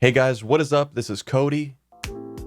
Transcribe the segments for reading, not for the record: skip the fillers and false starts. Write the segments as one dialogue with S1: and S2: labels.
S1: Hey guys, what is up? This is Cody,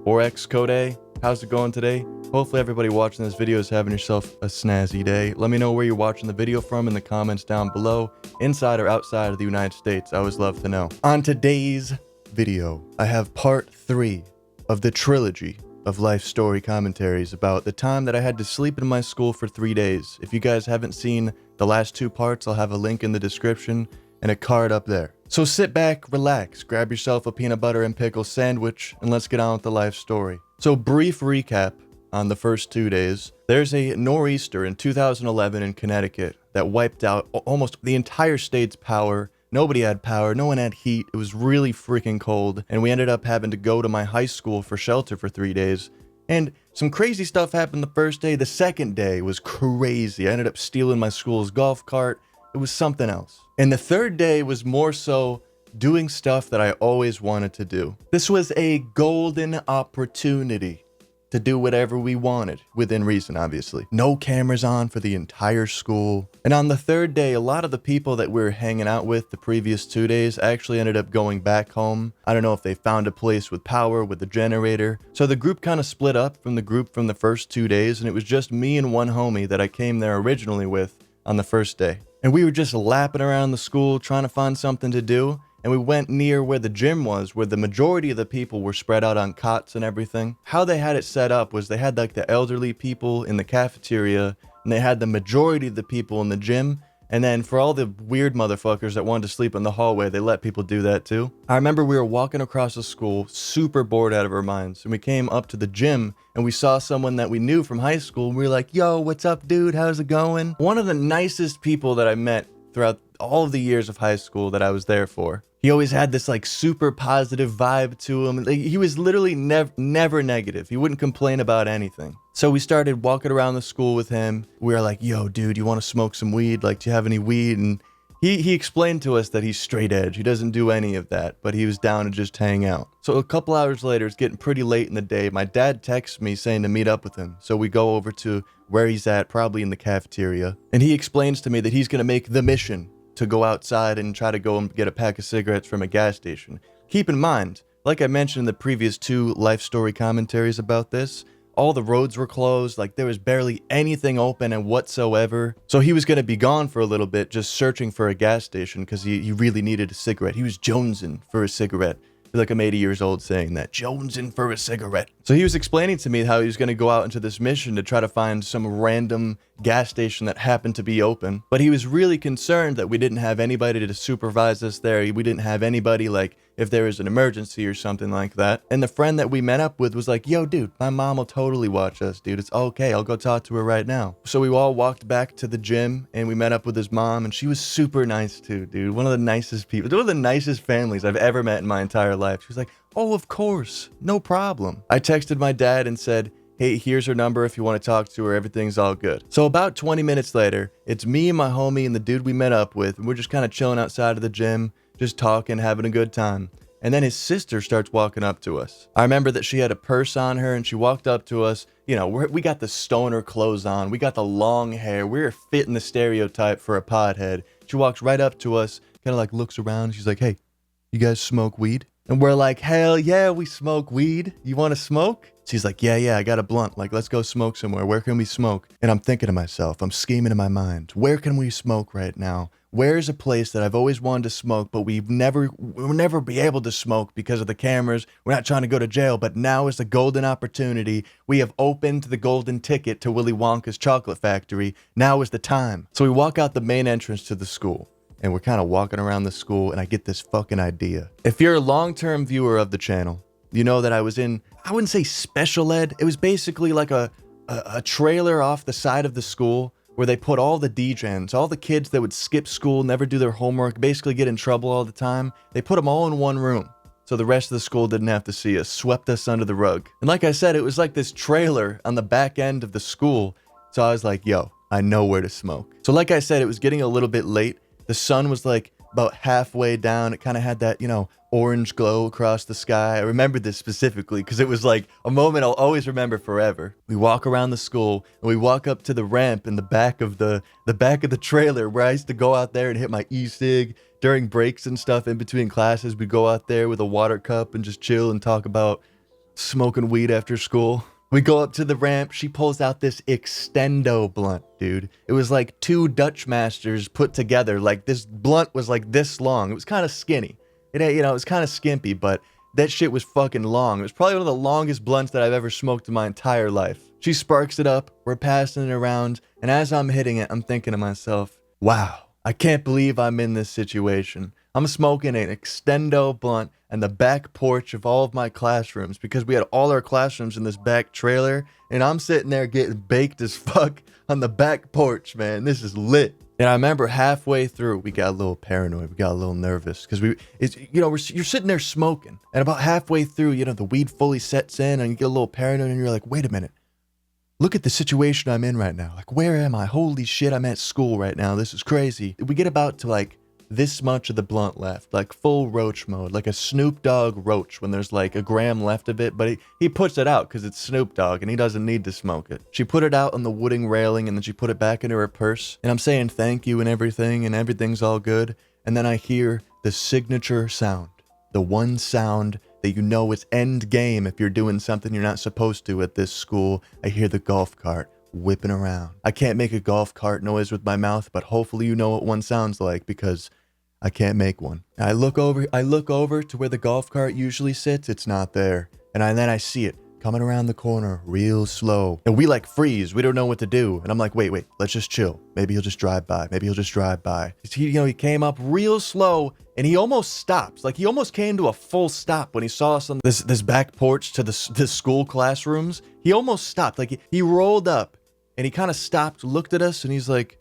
S1: or xCodeh. How's it going today? Hopefully everybody watching this video is having yourself a snazzy day. Let me know where you're watching the video from in the comments down below, inside or outside of the United States. I always love to know. On today's video, I have part 3 of the trilogy of life story commentaries about the time that I had to sleep in my school for 3 days. If you guys haven't seen the last 2 parts, I'll have a link in the description and a card up there. So sit back, relax, grab yourself a peanut butter and pickle sandwich, and let's get on with the life story. So brief recap on the first 2 days. There's a nor'easter in 2011 in Connecticut that wiped out almost the entire state's power. Nobody had power, no one had heat, it was really freaking cold, and we ended up having to go to my high school for shelter for 3 days. And some crazy stuff happened the first day. The second day was crazy. I ended up stealing my school's golf cart. It was something else. And the third day was more so doing stuff that I always wanted to do. This was a golden opportunity to do whatever we wanted, within reason, obviously. No cameras on for the entire school. And on the third day, a lot of the people that we were hanging out with the previous 2 days actually ended up going back home. I don't know if they found a place with power, with a generator. So the group kind of split up from the group from the first 2 days, and it was just me and one homie that I came there originally with on the first day. And we were just lapping around the school trying to find something to do. And we went near where the gym was, where the majority of the people were spread out on cots and everything. How they had it set up was they had like the elderly people in the cafeteria, and they had the majority of the people in the gym. And then for all the weird motherfuckers that wanted to sleep in the hallway, they let people do that too. I remember we were walking across the school, super bored out of our minds, and we came up to the gym and we saw someone that we knew from high school, and we were like, yo, what's up, dude? How's it going? One of the nicest people that I met throughout all of the years of high school that I was there for. He always had this like super positive vibe to him. Like, he was literally never negative. He wouldn't complain about anything. So we started walking around the school with him. We were like, yo, dude, you want to smoke some weed? Like, do you have any weed? And he explained to us that he's straight edge. He doesn't do any of that, but he was down to just hang out. So a couple hours later, it's getting pretty late in the day. My dad texts me saying to meet up with him. So we go over to where he's at, probably in the cafeteria. And he explains to me that he's going to make the mission to go outside and try to go and get a pack of cigarettes from a gas station. Keep in mind, like I mentioned in the previous 2 life story commentaries about this, all the roads were closed, like there was barely anything open and whatsoever. So he was going to be gone for a little bit just searching for a gas station because he really needed a cigarette. He was jonesing for a cigarette. I feel like I'm 80 years old saying that. Jonesing for a cigarette. So he was explaining to me how he was going to go out into this mission to try to find some random gas station that happened to be open. But he was really concerned that we didn't have anybody to supervise us there. We didn't have anybody, like, if there was an emergency or something like that. And the friend that we met up with was like, yo, dude, my mom will totally watch us, dude. It's okay. I'll go talk to her right now. So we all walked back to the gym and we met up with his mom, and she was super nice too, dude. One of the nicest people, one of the nicest families I've ever met in my entire life. She was like, oh, of course, no problem. I texted my dad and said, hey, here's her number if you want to talk to her. Everything's all good. So about 20 minutes later, it's me and my homie and the dude we met up with, and we're just kind of chilling outside of the gym, just talking, having a good time. And then his sister starts walking up to us. I remember that she had a purse on her, and she walked up to us. You know, we got the stoner clothes on. We got the long hair. We were fitting the stereotype for a pothead. She walks right up to us, kind of like looks around. She's like, hey, you guys smoke weed? And we're like, hell yeah, we smoke weed. You want to smoke? She's like, yeah, I got a blunt. Like, let's go smoke somewhere. Where can we smoke? And I'm thinking to myself, I'm scheming in my mind. Where can we smoke right now? Where's a place that I've always wanted to smoke, but we'll never be able to smoke because of the cameras. We're not trying to go to jail, but now is the golden opportunity. We have opened the golden ticket to Willy Wonka's chocolate factory. Now is the time. So we walk out the main entrance to the school, and we're kind of walking around the school, and I get this fucking idea. If you're a long-term viewer of the channel, you know that I was in, I wouldn't say special ed. It was basically like a trailer off the side of the school where they put all the degens, all the kids that would skip school, never do their homework, basically get in trouble all the time. They put them all in one room, so the rest of the school didn't have to see us, swept us under the rug. And like I said, it was like this trailer on the back end of the school. So I was like, yo, I know where to smoke. So like I said, it was getting a little bit late. The sun was like about halfway down. It kind of had that, you know, orange glow across the sky. I remember this specifically because it was like a moment I'll always remember forever. We walk around the school and we walk up to the ramp in the back of the back of the trailer where I used to go out there and hit my e-cig during breaks and stuff. In between classes, we'd go out there with a water cup and just chill and talk about smoking weed after school. We go up to the ramp. She pulls out this Extendo blunt, dude. It was like 2 Dutch Masters put together. Like, this blunt was like this long. It was kind of skinny. It was kind of skimpy, but that shit was fucking long. It was probably one of the longest blunts that I've ever smoked in my entire life. She sparks it up. We're passing it around. And as I'm hitting it, I'm thinking to myself, wow, I can't believe I'm in this situation. I'm smoking an Extendo blunt and the back porch of all of my classrooms because we had all our classrooms in this back trailer, and I'm sitting there getting baked as fuck on the back porch, man. This is lit. And I remember halfway through, we got a little paranoid. We got a little nervous because you're sitting there smoking, and about halfway through, the weed fully sets in, and you get a little paranoid, and you're like, wait a minute. Look at the situation I'm in right now. Like, where am I? Holy shit, I'm at school right now. This is crazy. We get about to like this much of the blunt left, like full roach mode, like a Snoop Dogg roach when there's like a gram left of it, but he puts it out because it's Snoop Dogg and he doesn't need to smoke it. She put it out on the wooden railing and then she put it back into her purse, and I'm saying thank you and everything's all good, and then I hear the signature sound, the one sound that you know it's end game if you're doing something you're not supposed to at this school. I hear the golf cart whipping around. I can't make a golf cart noise with my mouth, but hopefully you know what one sounds like because I can't make one. I look over to where the golf cart usually sits. It's not there. And then I see it coming around the corner real slow. And we like freeze. We don't know what to do. And I'm like, wait, let's just chill. Maybe he'll just drive by. He came up real slow and he almost stops. Like, he almost came to a full stop when he saw us on this back porch to the school classrooms. He almost stopped. Like, he rolled up and he kind of stopped, looked at us, and he's like,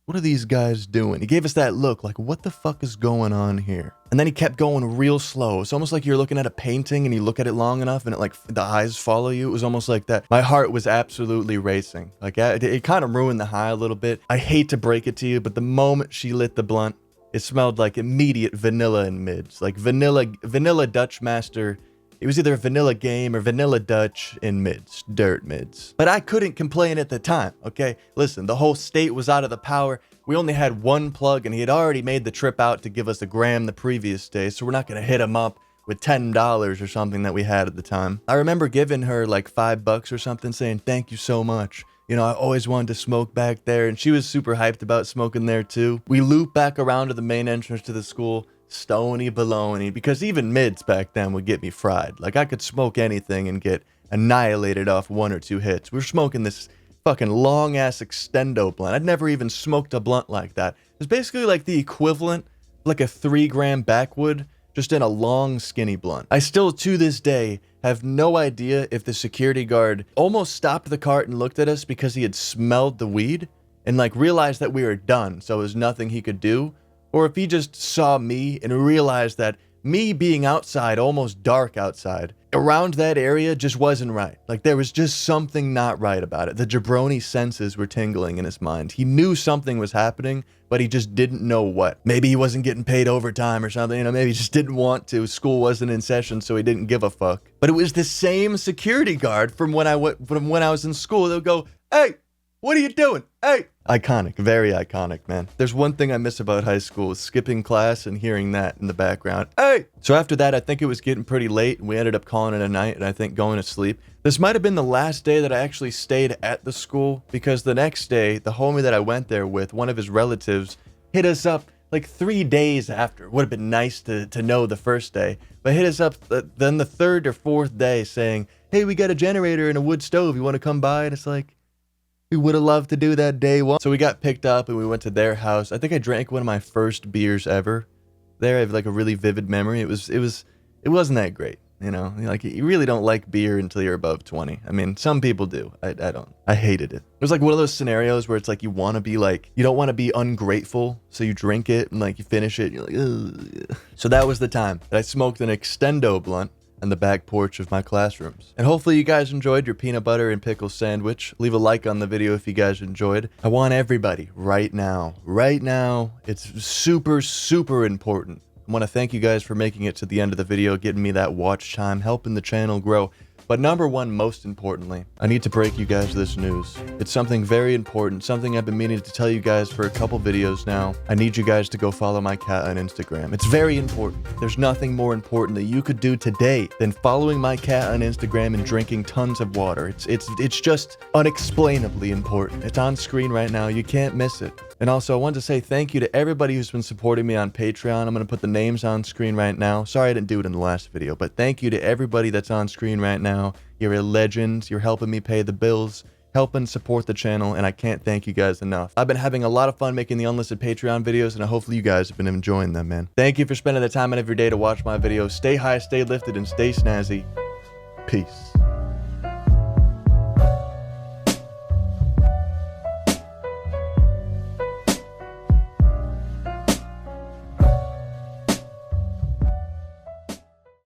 S1: what are these guys doing? He gave us that look like, what the fuck is going on here? And then he kept going real slow. It's almost like you're looking at a painting and you look at it long enough and the eyes follow you. It was almost like that. My heart was absolutely racing. Like, it kind of ruined the high a little bit. I hate to break it to you, but the moment she lit the blunt, it smelled like immediate vanilla in mids. Like vanilla Dutch Master. It was either a vanilla game or vanilla Dutch in mids, dirt mids. But I couldn't complain at the time, okay? Listen, the whole state was out of the power. We only had one plug, and he had already made the trip out to give us a gram the previous day, so we're not gonna hit him up with $10 or something that we had at the time. I remember giving her like $5 or something, saying, thank you so much. I always wanted to smoke back there, and she was super hyped about smoking there too. We loop back around to the main entrance to the school. Stony baloney, because even mids back then would get me fried. Like, I could smoke anything and get annihilated off 1 or 2 hits. We're smoking this fucking long ass Extendo blunt. I'd never even smoked a blunt like that. It's basically like the equivalent of like a 3-gram backwood, just in a long skinny blunt. I still to this day have no idea if the security guard almost stopped the cart and looked at us because he had smelled the weed and like realized that we were done, so there was nothing he could do. Or if he just saw me and realized that me being outside, almost dark outside, around that area just wasn't right. Like, there was just something not right about it. The jabroni senses were tingling in his mind. He knew something was happening, but he just didn't know what. Maybe he wasn't getting paid overtime or something. Maybe he just didn't want to. School wasn't in session, so he didn't give a fuck. But it was the same security guard from when I was in school. They'll go, hey, what are you doing? Hey! Iconic, very iconic, man. There's one thing I miss about high school, is skipping class and hearing that in the background. Hey! So after that, I think it was getting pretty late, and we ended up calling it a night, and I think going to sleep. This might have been the last day that I actually stayed at the school, because the next day, the homie that I went there with, one of his relatives, hit us up like 3 days after. It would have been nice to know the first day, but hit us up then the 3rd or 4th day saying, hey, we got a generator and a wood stove. You want to come by? And it's like, we would have loved to do that day one. So we got picked up and we went to their house. I think I drank one of my first beers ever there. I have like a really vivid memory. It wasn't that great. Like, you really don't like beer until you're above 20. I mean, some people do. I don't. I hated it. It was like one of those scenarios where it's like you want to be like, you don't want to be ungrateful, so you drink it and like you finish it and you're like, ugh. So that was the time that I smoked an Extendo blunt on the back porch of my classrooms. And hopefully you guys enjoyed your peanut butter and pickle sandwich. Leave a like on the video if you guys enjoyed. I want everybody right now, it's super, super important. I want to thank you guys for making it to the end of the video, getting me that watch time, helping the channel grow. But number one, most importantly, I need to break you guys this news. It's something very important, something I've been meaning to tell you guys for a couple videos now. I need you guys to go follow my cat on Instagram. It's very important. There's nothing more important that you could do today than following my cat on Instagram and drinking tons of water. It's just unexplainably important. It's on screen right now. You can't miss it. And also, I want to say thank you to everybody who's been supporting me on Patreon. I'm going to put the names on screen right now. Sorry I didn't do it in the last video, but thank you to everybody that's on screen right now. You're a legend. You're helping me pay the bills, helping support the channel, and I can't thank you guys enough. I've been having a lot of fun making the unlisted Patreon videos, and hopefully you guys have been enjoying them, man. Thank you for spending the time out of your day to watch my videos. Stay high, stay lifted, and stay snazzy. Peace.